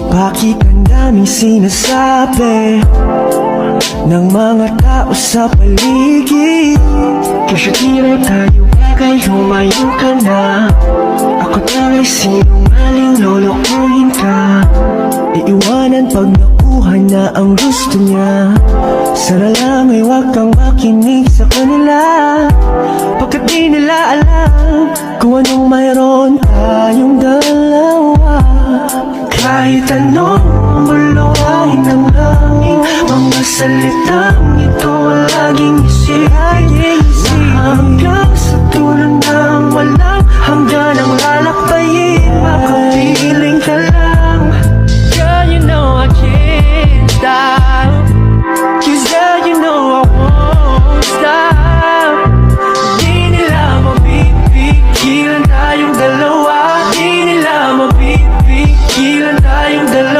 Bakit ang daming sinasabi ng mga tao sa paligid? Kasi tira tayo bagay, humayo ka na. Ako tayo sinungaling, lolokohin ka. Iiwanan pag nakuha na ang gusto niya. Sana lang ay huwag kang makinig sa kanila, pagkat di nila alam kung anong mayroon tayong dalawa. Kahit anong buluhain ng hangin, mga salitang ito laging isipin, na hanggang sa dulo ng walang hanggan ang lalakbayin. Makapiling ka lang, girl, you know I can't stop, 'cause girl, you know I won't stop. Di nila mapipigilan tayong dalawa, di nila mapipigilan tayong dalawa.